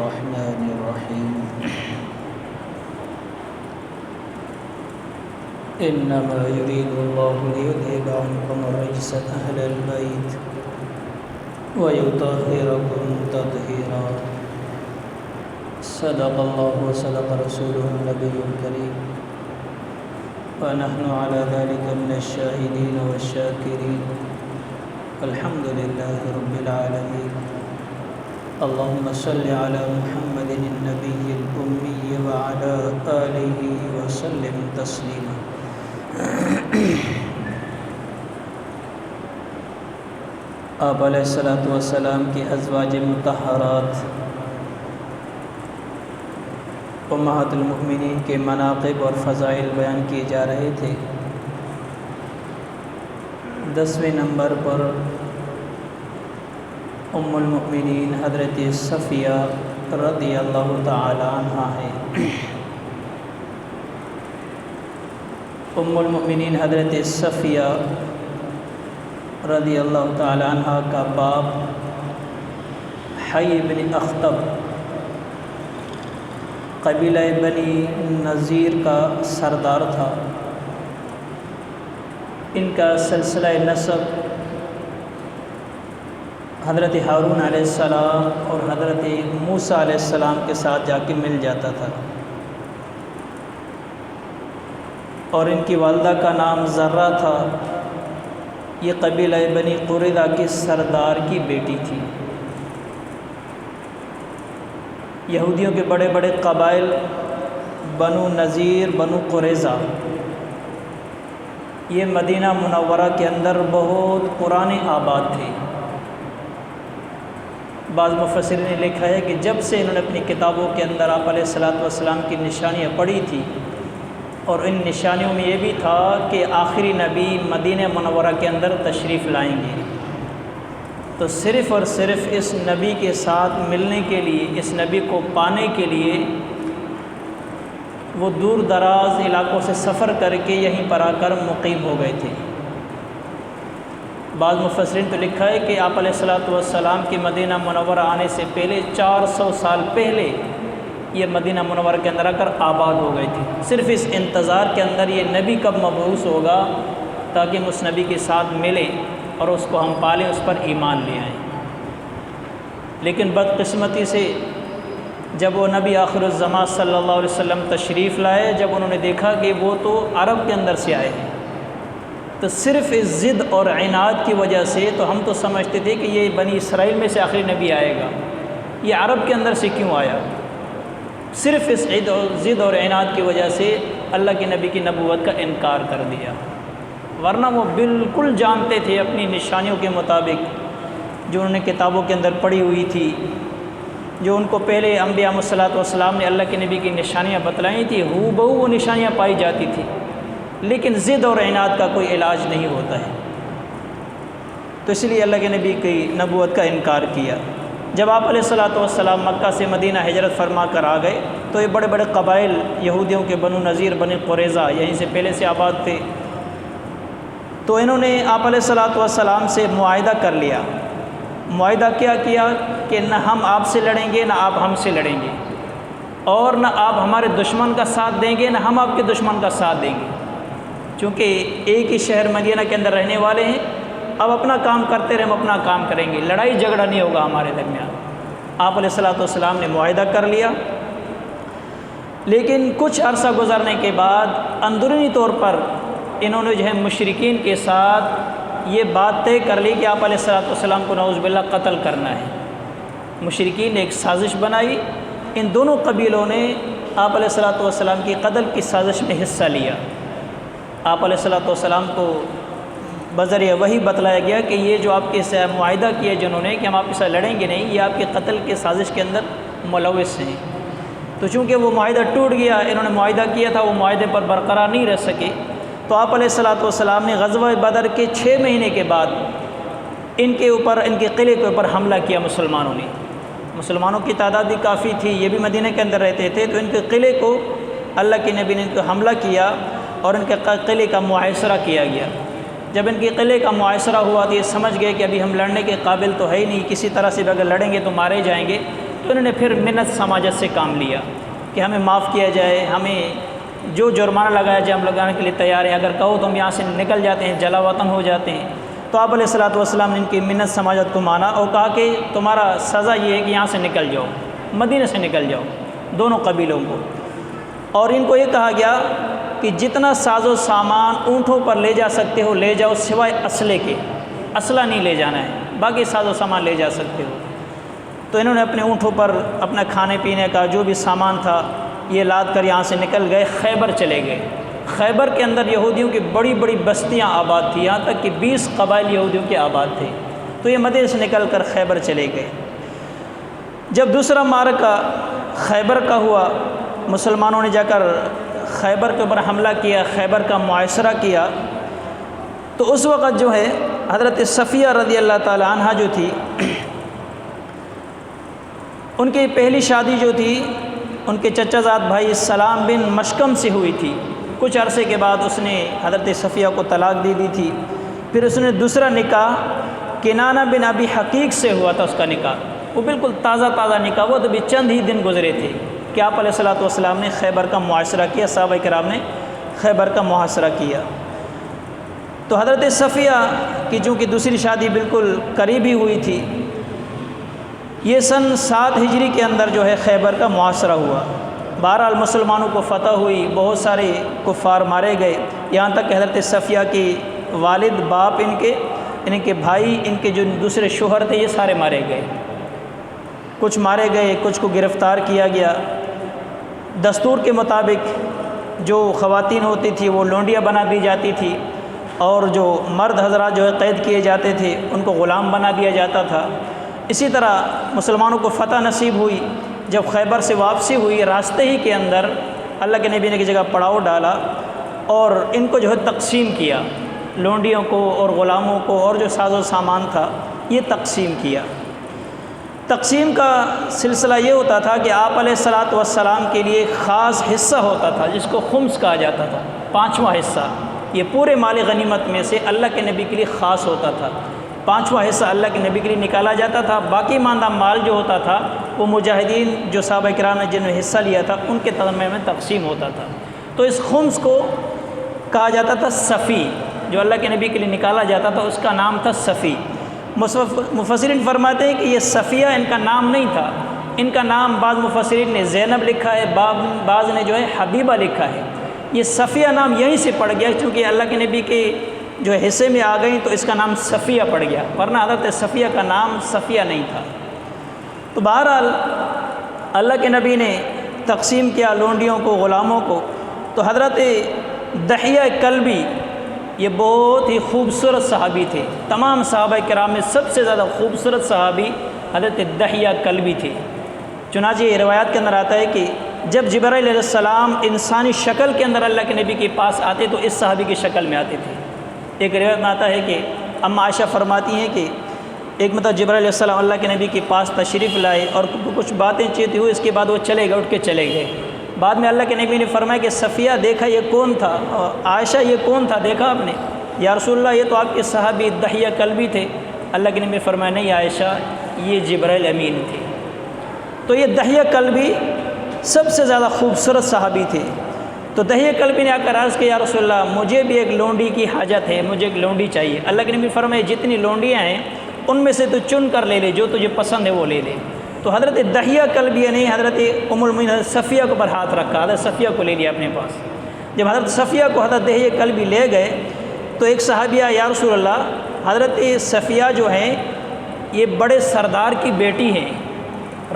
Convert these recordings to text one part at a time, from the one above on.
الرحمن الرحيم إنما يريد الله ليذهب عنكم الرجس أهل البيت ويطهركم تطهيرا صدق الله وصدق رسوله النبي الكريم ونحن على ذلك من الشاهدين والشاكرين الحمد لله رب العالمين اللهم صل على محمد النبي الأمي وعلى آله وسلم تسليما آپ علیہ الصلوۃ والسلام کی ازواج مطہرات امہات المؤمنین کے مناقب اور فضائل بیان کیے جا رہے تھے۔ 10ویں نمبر پر ام المؤمنین حضرت صفیہ رضی اللہ تعالی عنہا ہے۔ ام المؤمنین حضرت صفیہ رضی اللہ تعالی عنہا کا باپ حی بن اخطب قبیلہ بنی نذیر کا سردار تھا۔ ان کا سلسلہ نسب حضرت ہارون علیہ السلام اور حضرت موسیٰ علیہ السلام کے ساتھ جا کے مل جاتا تھا، اور ان کی والدہ کا نام زرہ تھا۔ یہ قبیلہ بنی قریظہ کے سردار کی بیٹی تھی۔ یہودیوں کے بڑے بڑے قبائل بنو نذیر، بنو قریظہ، یہ مدینہ منورہ کے اندر بہت پرانے آباد تھے۔ بعض مفسرین نے لکھا ہے کہ جب سے انہوں نے اپنی کتابوں کے اندر آپ علیہ الصلوۃ والسلام کی نشانیاں پڑھی تھی، اور ان نشانیوں میں یہ بھی تھا کہ آخری نبی مدینہ منورہ کے اندر تشریف لائیں گے، تو صرف اور صرف اس نبی کے ساتھ ملنے کے لیے، اس نبی کو پانے کے لیے وہ دور دراز علاقوں سے سفر کر کے یہیں پر آ کر مقیم ہو گئے تھے۔ بعض مفسرین تو لکھا ہے کہ آپ علیہ الصلوۃ والسلام کے مدینہ منورہ آنے سے پہلے 400 سال پہلے یہ مدینہ منورہ کے اندر آ کر آباد ہو گئے تھے، صرف اس انتظار کے اندر یہ نبی کب مبعوث ہوگا تاکہ ہم اس نبی کے ساتھ ملیں اور اس کو ہم پالیں، اس پر ایمان لے آئیں۔ لیکن بدقسمتی سے جب وہ نبی آخر الزمان صلی اللہ علیہ وسلم تشریف لائے، جب انہوں نے دیکھا کہ وہ تو عرب کے اندر سے آئے ہیں، تو صرف اس ضد اور عناد کی وجہ سے تو ہم تو سمجھتے تھے کہ یہ بنی اسرائیل میں سے آخری نبی آئے گا، یہ عرب کے اندر سے کیوں آیا؟ صرف اس ضد اور عناد کی وجہ سے اللہ کے نبی کی نبوت کا انکار کر دیا، ورنہ وہ بالکل جانتے تھے اپنی نشانیوں کے مطابق جو انہوں نے کتابوں کے اندر پڑھی ہوئی تھی، جو ان کو پہلے انبیاء علیہ الصلوۃ والسلام نے اللہ کے نبی کی نشانیاں بتلائی تھی، ہو بہو وہ نشانیاں پائی جاتی تھی، لیکن ضد اور عناد کا کوئی علاج نہیں ہوتا ہے، تو اس لیے اللہ کے نبی کی نبوت کا انکار کیا۔ جب آپ علیہ الصلوۃ والسلام مکہ سے مدینہ ہجرت فرما کر آ گئے تو یہ بڑے بڑے قبائل یہودیوں کے بنو نذیر، بنی قریظہ یہیں سے پہلے سے آباد تھے، تو انہوں نے آپ علیہ الصلوۃ والسلام سے معاہدہ کر لیا۔ معاہدہ کیا کیا کہ نہ ہم آپ سے لڑیں گے، نہ آپ ہم سے لڑیں گے، اور نہ آپ ہمارے دشمن کا ساتھ دیں گے، نہ ہم آپ کے دشمن کا ساتھ دیں گے، چونکہ ایک ہی شہر مدینہ کے اندر رہنے والے ہیں، اب اپنا کام کرتے رہے، ہم اپنا کام کریں گے، لڑائی جھگڑا نہیں ہوگا ہمارے درمیان۔ آپ علیہ الصلوۃ والسلام نے معاہدہ کر لیا، لیکن کچھ عرصہ گزرنے کے بعد اندرونی طور پر انہوں نے جو ہے مشرکین کے ساتھ یہ بات طے کر لی کہ آپ علیہ الصلوۃ والسلام کو نعوذ باللہ قتل کرنا ہے۔ مشرکین نے ایک سازش بنائی، ان دونوں قبیلوں نے آپ علیہ الصلوۃ والسلام کی قتل کی سازش میں حصہ لیا۔ آپ علیہ الصلوۃ والسلام کو بذریعہ وہی بتلایا گیا کہ یہ جو آپ کے ساتھ معاہدہ کیا جنہوں نے کہ ہم آپ کے ساتھ لڑیں گے نہیں، یہ آپ کے قتل کے سازش کے اندر ملوث ہیں۔ تو چونکہ وہ معاہدہ ٹوٹ گیا، انہوں نے معاہدہ کیا تھا، وہ معاہدے پر برقرار نہیں رہ سکے، تو آپ علیہ الصلوۃ والسلام نے غزوہ بدر کے 6 مہینے کے بعد ان کے اوپر، ان کے قلعے کے اوپر حملہ کیا مسلمانوں نے۔ مسلمانوں کی تعداد بھی کافی تھی، یہ بھی مدینہ کے اندر رہتے تھے، تو ان کے قلعے کو اللہ کے نبی نے ان کو حملہ کیا اور ان کے قلعے کا محاصرہ کیا گیا۔ جب ان کے قلعے کا محاصرہ ہوا تو یہ سمجھ گئے کہ ابھی ہم لڑنے کے قابل تو ہے ہی نہیں، کسی طرح سے بھی اگر لڑیں گے تو مارے جائیں گے، تو انہوں نے پھر منت سماجت سے کام لیا کہ ہمیں معاف کیا جائے، ہمیں جو جرمانہ لگایا جائے ہم لگانے کے لیے تیار ہیں، اگر کہو تو ہم یہاں سے نکل جاتے ہیں، جلا وطن ہو جاتے ہیں۔ تو آپ علیہ الصلوۃ والسلام نے ان کی منت سماجت کو مانا اور کہا کہ تمہارا سزا یہ ہے کہ یہاں سے نکل جاؤ، مدینہ سے نکل جاؤ، دونوں قبیلوں کو۔ اور ان کو یہ کہا گیا کہ جتنا ساز و سامان اونٹوں پر لے جا سکتے ہو لے جاؤ، سوائے اسلحے کے، اسلحہ نہیں لے جانا ہے، باقی ساز و سامان لے جا سکتے ہو۔ تو انہوں نے اپنے اونٹوں پر اپنا کھانے پینے کا جو بھی سامان تھا یہ لاد کر یہاں سے نکل گئے، خیبر چلے گئے۔ خیبر کے اندر یہودیوں کی بڑی بڑی بستیاں آباد تھیں، یہاں تک کہ 20 قبائل یہودیوں کے آباد تھے۔ تو یہ مدینہ سے نکل کر خیبر چلے گئے۔ جب دوسرا معرکہ خیبر کا ہوا، مسلمانوں نے جا کر خیبر کے اوپر حملہ کیا، خیبر کا محاصرہ کیا، تو اس وقت جو ہے حضرت صفیہ رضی اللہ تعالی عنہ جو تھی، ان کی پہلی شادی جو تھی ان کے چچا زاد بھائی سلام بن مشکم سے ہوئی تھی۔ کچھ عرصے کے بعد اس نے حضرت صفیہ کو طلاق دے دی تھی۔ پھر اس نے دوسرا نکاح کنانہ بن ابی حقیق سے ہوا تھا، اس کا نکاح وہ بالکل تازہ نکاح ہوا، تو بھی چند ہی دن گزرے تھے کہ آپ علیہ الصلوۃ والسلام نے خیبر کا محاصرہ کیا، صحابہ کرام نے خیبر کا محاصرہ کیا۔ تو حضرت صفیہ کی چونکہ دوسری شادی بالکل قریبی ہوئی تھی، یہ سن 7 ہجری کے اندر جو ہے خیبر کا محاصرہ ہوا۔ بہرحال مسلمانوں کو فتح ہوئی، بہت سارے کفار مارے گئے، یہاں تک کہ حضرت صفیہ کے والد، باپ ان کے بھائی، ان کے جو دوسرے شوہر تھے یہ سارے مارے گئے۔ کچھ مارے گئے، کچھ کو گرفتار کیا گیا۔ دستور کے مطابق جو خواتین ہوتی تھی وہ لونڈیاں بنا دی جاتی تھی، اور جو مرد حضرات جو ہے قید کیے جاتے تھے ان کو غلام بنا دیا جاتا تھا۔ اسی طرح مسلمانوں کو فتح نصیب ہوئی۔ جب خیبر سے واپسی ہوئی، راستے ہی کے اندر اللہ کے نبی نے کی جگہ پڑاؤ ڈالا اور ان کو جو ہے تقسیم کیا، لونڈیوں کو اور غلاموں کو اور جو ساز و سامان تھا یہ تقسیم کیا۔ تقسیم کا سلسلہ یہ ہوتا تھا کہ آپ علیہ الصلوۃ والسلام کے لیے خاص حصہ ہوتا تھا جس کو خمس کہا جاتا تھا، 5واں حصہ، یہ پورے مال غنیمت میں سے اللہ کے نبی کے لیے خاص ہوتا تھا۔ 5واں حصہ اللہ کے نبی کے لیے نکالا جاتا تھا، باقی ماندہ مال جو ہوتا تھا وہ مجاہدین جو صحابہ کرام نے جنہوں نے حصہ لیا تھا ان کے تضمین میں تقسیم ہوتا تھا۔ تو اس خمس کو کہا جاتا تھا صفی، جو اللہ کے نبی کے لیے نکالا جاتا تھا اس کا نام تھا صفی۔ مفسرین فرماتے ہیں کہ یہ صفیہ ان کا نام نہیں تھا، ان کا نام بعض مفسرین نے زینب لکھا ہے، بعض نے جو ہے حبیبہ لکھا ہے۔ یہ صفیہ نام یہیں سے پڑ گیا چونکہ اللہ کے نبی کے جو حصے میں آ گئی تو اس کا نام صفیہ پڑ گیا، ورنہ حضرت صفیہ کا نام صفیہ نہیں تھا۔ تو بہرحال اللہ کے نبی نے تقسیم کیا لونڈیوں کو، غلاموں کو۔ تو حضرت دحیہ کلبی یہ بہت ہی خوبصورت صحابی تھے، تمام صحابہ کرام میں سب سے زیادہ خوبصورت صحابی حضرت دحیہ کلبی تھے۔ چنانچہ یہ روایات کے اندر آتا ہے کہ جب جبرائیل علیہ السلام انسانی شکل کے اندر اللہ کے نبی کے پاس آتے تو اس صحابی کی شکل میں آتے تھے۔ ایک روایت میں آتا ہے کہ اما عائشہ فرماتی ہیں کہ ایک جبرائیل علیہ السلام اللہ کے نبی کے پاس تشریف لائے اور کچھ باتیں چیتی ہوئی، اس کے بعد وہ چلے گئے، اٹھ کے چلے گئے۔ بعد میں اللہ کے نبی نے فرمایا کہ صفیہ دیکھا یہ کون تھا، عائشہ یہ کون تھا دیکھا آپ نے؟ یا رسول اللہ یہ تو آپ کے صحابی دحیہ کلبی تھے۔ اللہ کے نبی نے فرمایا نہیں عائشہ، یہ جبرائیل امین تھے۔ تو یہ دحیہ کلبی سب سے زیادہ خوبصورت صحابی تھے۔ تو دحیہ کلبی نے آ کر عرض کیا یا رسول اللہ مجھے بھی ایک لونڈی کی حاجت ہے، مجھے ایک لونڈی چاہیے۔ اللہ کے نبی فرمائے جتنی لونڈیاں ہیں ان میں سے تو چن کر لے لے، جو تجھے پسند ہے وہ لے لے۔ تو حضرت دحیہ کلبی نے حضرت ام المؤمنین حضرت صفیہ کے اوپر ہاتھ رکھا، حضرت صفیہ کو لے لیا اپنے پاس۔ جب حضرت صفیہ کو حضرت دحیہ کلبی لے گئے تو ایک صحابیہ یا رسول اللہ حضرت صفیہ جو ہیں یہ بڑے سردار کی بیٹی ہیں،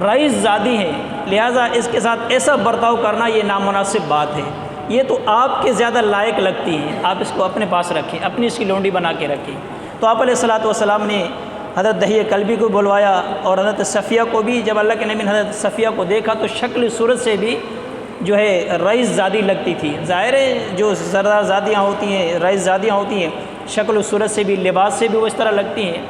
رئیس زادی ہیں، لہٰذا اس کے ساتھ ایسا برتاؤ کرنا یہ نامناسب بات ہے، یہ تو آپ کے زیادہ لائق لگتی ہیں، آپ اس کو اپنے پاس رکھیں، اپنی اس کی لونڈی بنا کے رکھیں۔ تو آپ علیہ الصلوۃ والسلام نے حضرت دحیہ کلبی کو بلوایا اور حضرت صفیہ کو بھی۔ جب اللہ کے نبی نے حضرت صفیہ کو دیکھا تو شکل صورت سے بھی جو ہے رئیس زادی لگتی تھی۔ ظاہر ہے جو سردار زادیاں ہوتی ہیں، رئیس زادیاں ہوتی ہیں، شکل و صورت سے بھی، لباس سے بھی وہ اس طرح لگتی ہیں۔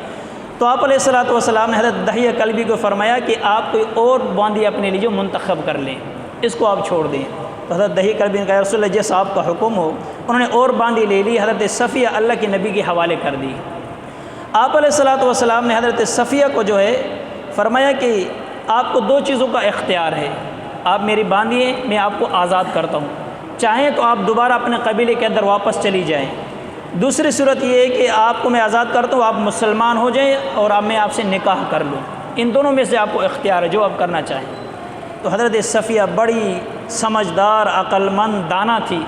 تو آپ علیہ الصلوۃ والسلام نے حضرت دحیہ کلبی کو فرمایا کہ آپ کوئی اور باندی اپنے لیے جو منتخب کر لیں، اس کو آپ چھوڑ دیں۔ تو حضرت دحیہ کلبی نے کہا یا رسول اللہ جیسا آپ کا حکم ہو۔ انہوں نے اور باندی لے لی، حضرت صفیہ اللہ کے نبی کے حوالے کر دی۔ آپ علیہ الصلوۃ والسلام نے حضرت صفیہ کو جو ہے فرمایا کہ آپ کو 2 چیزوں کا اختیار ہے، آپ میری باندھیے، میں آپ کو آزاد کرتا ہوں، چاہیں تو آپ دوبارہ اپنے قبیلے کے اندر واپس چلی جائیں، دوسری صورت یہ ہے کہ آپ کو میں آزاد کرتا ہوں، آپ مسلمان ہو جائیں اور اب میں آپ سے نکاح کر لوں، ان دونوں میں سے آپ کو اختیار ہے جو آپ کرنا چاہیں۔ تو حضرت صفیہ بڑی سمجھدار، عقل مند، دانا تھی،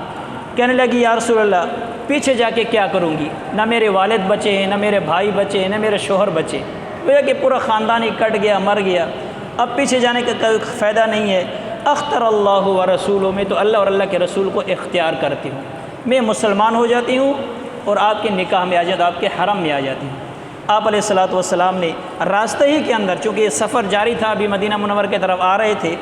کہنے لگی یا رسول اللہ پیچھے جا کے کیا کروں گی، نہ میرے والد بچے ہیں، نہ میرے بھائی بچے ہیں، نہ میرے شوہر بچے، گویا کہ پورا خاندان ہی کٹ گیا، مر گیا، اب پیچھے جانے کا کوئی فائدہ نہیں ہے۔ اختر اللہ و رسولہ، میں تو اللہ اور اللہ کے رسول کو اختیار کرتی ہوں، میں مسلمان ہو جاتی ہوں اور آپ کے نکاح میں آ جاتا، آپ کے حرم میں آ جاتی ہوں۔ آپ علیہ الصلوۃ والسلام نے راستے ہی کے اندر، چونکہ یہ سفر جاری تھا، ابھی مدینہ منور کی طرف آ رہے تھے،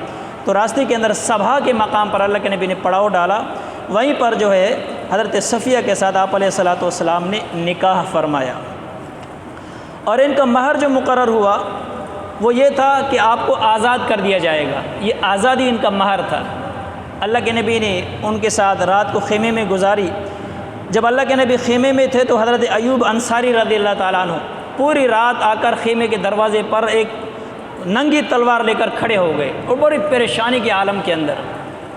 تو راستے کے اندر صبا کے مقام پر اللہ کے نبی نے پڑاؤ ڈالا، وہیں پر جو ہے حضرت صفیہ کے ساتھ آپ علیہ الصلوۃ والسلام نے نکاح فرمایا، اور ان کا مہر جو مقرر ہوا وہ یہ تھا کہ آپ کو آزاد کر دیا جائے گا، یہ آزادی ان کا مہر تھا۔ اللہ کے نبی نے ان کے ساتھ رات کو خیمے میں گزاری۔ جب اللہ کے نبی خیمے میں تھے تو حضرت ایوب انصاری رضی اللہ تعالیٰ عنہ پوری رات آ کر خیمے کے دروازے پر ایک ننگی تلوار لے کر کھڑے ہو گئے اور بڑی پریشانی کے عالم کے اندر۔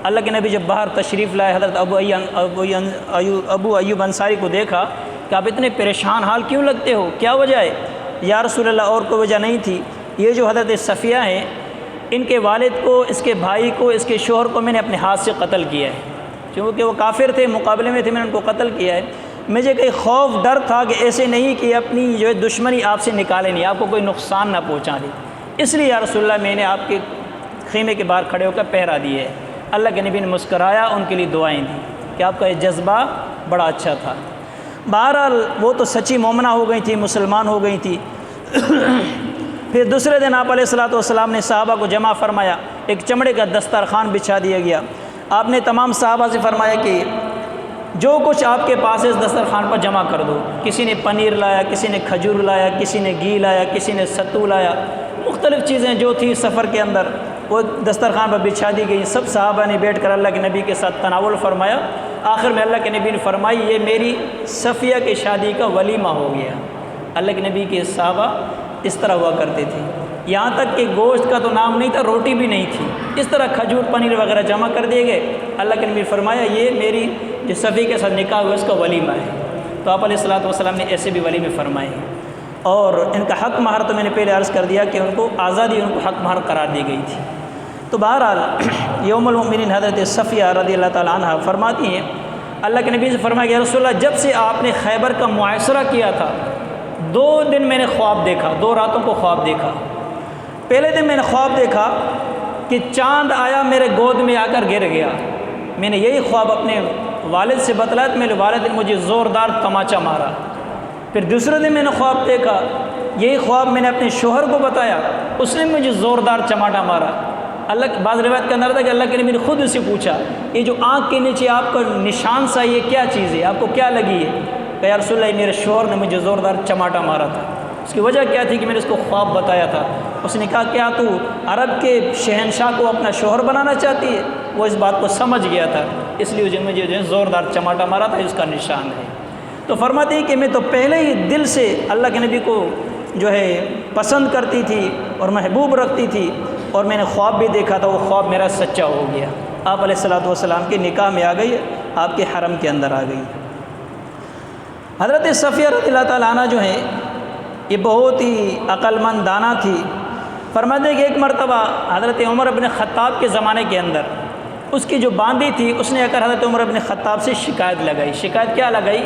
اللہ کے نبی جب باہر تشریف لائے، حضرت ابو ایوب انصاری کو دیکھا کہ آپ اتنے پریشان حال کیوں لگتے ہو، کیا وجہ ہے؟ یا رسول اللہ اور کوئی وجہ نہیں تھی، یہ جو حضرت صفیہ ہیں ان کے والد کو، اس کے بھائی کو، اس کے شوہر کو میں نے اپنے ہاتھ سے قتل کیا ہے، کیونکہ وہ کافر تھے، مقابلے میں تھے، میں نے ان کو قتل کیا ہے۔ مجھے کوئی خوف ڈر تھا کہ ایسے نہیں کہ اپنی جو ہے دشمنی آپ سے نکالے نہیں، آپ کو کوئی نقصان نہ پہنچا دے، اس لیے یا رسول اللہ میں نے آپ کے خیمے کے باہر کھڑے ہو کر پہرا دیے ہے۔ اللہ کے نبی نے مسکرایا، ان کے لیے دعائیں دیں کہ آپ کا یہ جذبہ بڑا اچھا تھا۔ بہرحال وہ تو سچی مومنہ ہو گئی تھی، مسلمان ہو گئی تھی۔ پھر دوسرے دن آپ علیہ الصلوۃ والسلام نے صحابہ کو جمع فرمایا، ایک چمڑے کا دسترخوان بچھا دیا گیا۔ آپ نے تمام صحابہ سے فرمایا کہ جو کچھ آپ کے پاس ہے اس دسترخوان پر جمع کر دو۔ کسی نے پنیر لایا، کسی نے کھجور لایا، کسی نے گھی لایا، کسی نے ستو لایا، مختلف چیزیں جو تھی سفر کے اندر وہ دسترخوان پر بچھا دی گئی۔ سب صحابہ نے بیٹھ کر اللہ کے نبی کے ساتھ تناول فرمایا۔ آخر میں اللہ کے نبی نے فرمائی یہ میری صفیہ کی شادی کا ولیمہ ہو گیا۔ اللہ کے نبی کے صحابہ اس طرح ہوا کرتے تھے، یہاں تک کہ گوشت کا تو نام نہیں تھا، روٹی بھی نہیں تھی، اس طرح کھجور پنیر وغیرہ جمع کر دیے گئے۔ اللہ کے نبی نے فرمایا یہ میری جو صفیہ کے ساتھ نکاح ہوا اس کا ولیمہ ہے۔ تو آپ علیہ الصلوۃ والسلام نے ایسے بھی ولیمے فرمائے ہیں۔ اور ان کا حق مہر تو میں نے پہلے عرض کر دیا کہ ان کو آزادی، ان کو حق مہر قرار دی گئی تھی۔ تو بہرحال یوم المؤمنین حضرت صفیہ رضی اللہ تعالیٰ عنہ فرماتی ہیں، اللہ کے نبی سے فرمایا کہ رسول اللہ جب سے آپ نے خیبر کا معاشرہ کیا تھا 2 دن میں نے خواب دیکھا، 2 راتوں کو خواب دیکھا۔ پہلے دن میں نے خواب دیکھا کہ چاند آیا میرے گود میں آ کر گر گیا، میں نے یہی خواب اپنے والد سے بتلایا تو میرے والد نے مجھے زوردار تماچا مارا۔ پھر دوسرے دن میں نے خواب دیکھا، یہی خواب میں نے اپنے شوہر کو بتایا، اس نے مجھے زوردار چماٹا مارا۔ بعض روایت کے اندر تھا کہ اللہ کے نبی نے خود اسے پوچھا یہ جو آنکھ کے نیچے آپ کا نشان سا یہ کیا چیز ہے، آپ کو کیا لگی ہے؟ کہ یا رسول اللہ میرے شوہر نے مجھے زوردار چماٹا مارا تھا۔ اس کی وجہ کیا تھی کہ میں نے اس کو خواب بتایا تھا۔ اس نے کہا کیا تو عرب کے شہنشاہ کو اپنا شوہر بنانا چاہتی ہے؟ وہ اس بات کو سمجھ گیا تھا، اس لیے مجھے جو ہے زوردار چماٹا مارا تھا، اس کا نشان ہے۔ تو فرماتی ہے کہ میں تو پہلے ہی دل سے اللہ کے نبی کو جو ہے پسند کرتی تھی اور محبوب رکھتی تھی، اور میں نے خواب بھی دیکھا تھا، وہ خواب میرا سچا ہو گیا۔ آپ علیہ الصلوۃ والسلام کے نکاح میں آ گئی، آپ کے حرم کے اندر آ گئی۔ حضرت صفیہ رضی اللہ تعالیٰ عنہ جو ہیں یہ بہت ہی عقل مند دانا تھی۔ فرماتے ہیں کہ ایک مرتبہ حضرت عمر بن خطاب کے زمانے کے اندر اس کی جو باندھی تھی اس نے آ کر حضرت عمر بن خطاب سے شکایت لگائی۔ شکایت کیا لگائی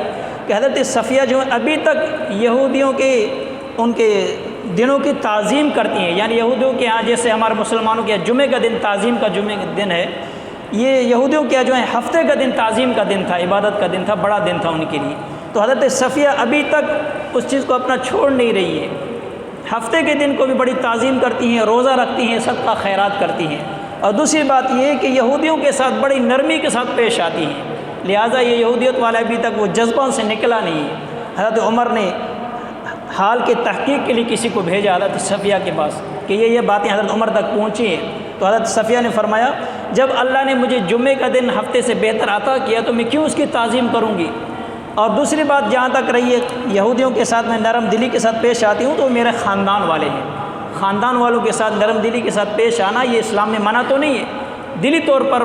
کہ حضرت صفیہ جو ہیں ابھی تک یہودیوں کے ان کے دنوں کی تعظیم کرتی ہیں، یعنی یہودیوں کے ہاں جیسے ہمارے مسلمانوں کے جمعے کا دن تعظیم کا جمعے کا دن ہے، یہ یہودیوں کے جو ہے ہفتے کا دن تعظیم کا دن تھا، عبادت کا دن تھا، بڑا دن تھا ان کے لیے۔ تو حضرت صفیہ ابھی تک اس چیز کو اپنا چھوڑ نہیں رہی ہے، ہفتے کے دن کو بھی بڑی تعظیم کرتی ہیں، روزہ رکھتی ہیں، صدقہ خیرات کرتی ہیں۔ اور دوسری بات یہ ہے کہ یہودیوں کے ساتھ بڑی نرمی کے ساتھ پیش آتی ہیں، لہٰذا یہ یہودیت والا ابھی تک وہ جذبوں سے نکلا نہیں ہے۔ حضرت عمر نے حال کے تحقیق کے لیے کسی کو بھیجا حضرت صفیہ کے پاس کہ یہ باتیں حضرت عمر تک پہنچی ہیں۔ تو حضرت صفیہ نے فرمایا جب اللہ نے مجھے جمعے کا دن ہفتے سے بہتر عطا کیا تو میں کیوں اس کی تعظیم کروں گی؟ اور دوسری بات جہاں تک رہی ہے یہودیوں کے ساتھ میں نرم دلی کے ساتھ پیش آتی ہوں تو وہ میرے خاندان والے ہیں، خاندان والوں کے ساتھ نرم دلی کے ساتھ پیش آنا یہ اسلام میں منع تو نہیں ہے، دلی طور پر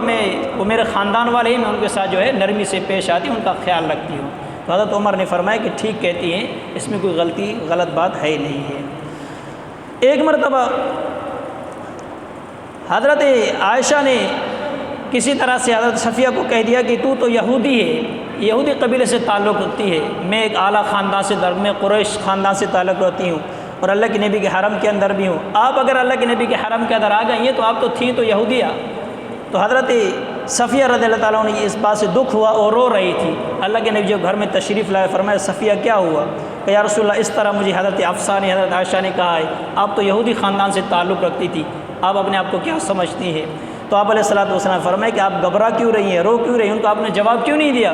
وہ میرے خاندان والے ہی، میں ان کے ساتھ جو ہے نرمی سے پیش آتی ہوں، ان کا خیال رکھتی ہوں۔ تو حضرت عمر نے فرمایا کہ ٹھیک کہتی ہیں، اس میں کوئی غلط بات ہے نہیں ہے۔ ایک مرتبہ حضرت عائشہ نے کسی طرح سے حضرت صفیہ کو کہہ دیا کہ تو یہودی ہے، یہودی قبیلے سے تعلق رکھتی ہے، میں ایک اعلیٰ خاندان سے میں قریش خاندان سے تعلق رکھتی ہوں اور اللہ کے نبی کے حرم کے اندر بھی ہوں، آپ اگر اللہ کے نبی کے حرم کے اندر آ گئی ہیں تو آپ تو تھیں تو یہودیہ۔ تو حضرت صفیہ رضی اللہ تعالیٰ عنہ اس بات سے دکھ ہوا اور رو رہی تھی۔ اللہ کے نبی جو گھر میں تشریف لائے، فرمایا صفیہ کیا ہوا؟ کہ یا رسول اللہ اس طرح مجھے حضرت حفصہ نے، حضرت عائشہ نے کہا ہے آپ تو یہودی خاندان سے تعلق رکھتی تھی، آپ اپنے آپ کو کیا سمجھتی ہیں؟ تو آپ علیہ الصلوۃ والسلام فرمائے کہ آپ گھبرا کیوں رہی ہیں، رو کیوں رہی ہیں؟ ان کو آپ نے جواب کیوں نہیں دیا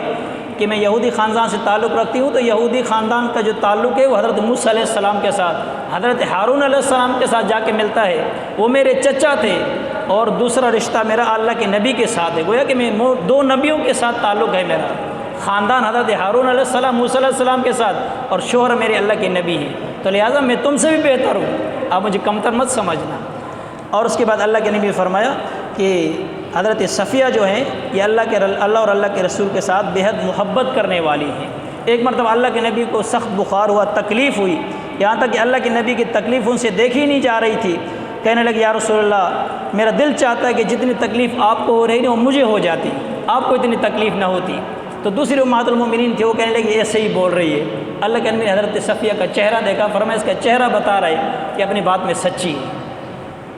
کہ میں یہودی خاندان سے تعلق رکھتی ہوں؟ تو یہودی خاندان کا جو تعلق ہے وہ حضرت موسیٰ علیہ السلام کے ساتھ، حضرت ہارون علیہ السلام کے ساتھ جا کے ملتا ہے، وہ میرے چچا تھے، اور دوسرا رشتہ میرا اللہ کے نبی کے ساتھ ہے، گویا کہ میں دو نبیوں کے ساتھ تعلق ہے میرا، خاندان حضرت ہارون علیہ السلام، موسیٰ علیہ السلام کے ساتھ، اور شوہر میرے اللہ کے نبی ہیں، تو لہٰذا میں تم سے بھی بہتر ہوں، آپ مجھے کمتر مت سمجھنا۔ اور اس کے بعد اللہ کے نبی نے فرمایا کہ حضرت صفیہ جو ہیں یہ اللہ اور اللہ کے رسول کے ساتھ بےحد محبت کرنے والی ہیں۔ ایک مرتبہ اللہ کے نبی کو سخت بخار ہوا، تکلیف ہوئی، یہاں تک کہ اللہ کے نبی کی تکلیف ان سے دیکھی نہیں جا رہی تھی، کہنے لگے یا رسول اللہ میرا دل چاہتا ہے کہ جتنی تکلیف آپ کو ہو رہی ہے وہ مجھے ہو جاتی، آپ کو اتنی تکلیف نہ ہوتی۔ تو دوسری امہات المومنین تھے، وہ کہنے لگے ایسے ہی بول رہی ہے۔ اللہ کے نبی نے حضرت صفیہ کا چہرہ دیکھا، فرمایا اس کا چہرہ بتا رہا ہے کہ اپنی بات میں سچی ہے،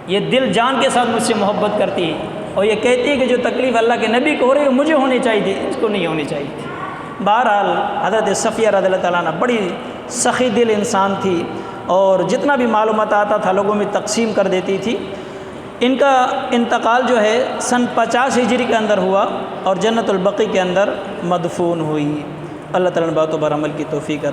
یہ دل جان کے ساتھ مجھ سے محبت کرتی ہے، اور یہ کہتی ہے کہ جو تکلیف اللہ کے نبی کو ہو رہی ہے مجھے ہونی چاہیے تھی، اس کو نہیں ہونی چاہیے تھی۔ بہرحال حضرت صفیہ رضی اللہ تعالیٰ عنہ بڑی سخی دل انسان تھی، اور جتنا بھی معلومات آتا تھا لوگوں میں تقسیم کر دیتی تھی۔ ان کا انتقال جو ہے سن 50 ہجری کے اندر ہوا، اور جنت البقیع کے اندر مدفون ہوئی۔ اللہ تعالیٰ نے باتوں پر عمل کی توفیق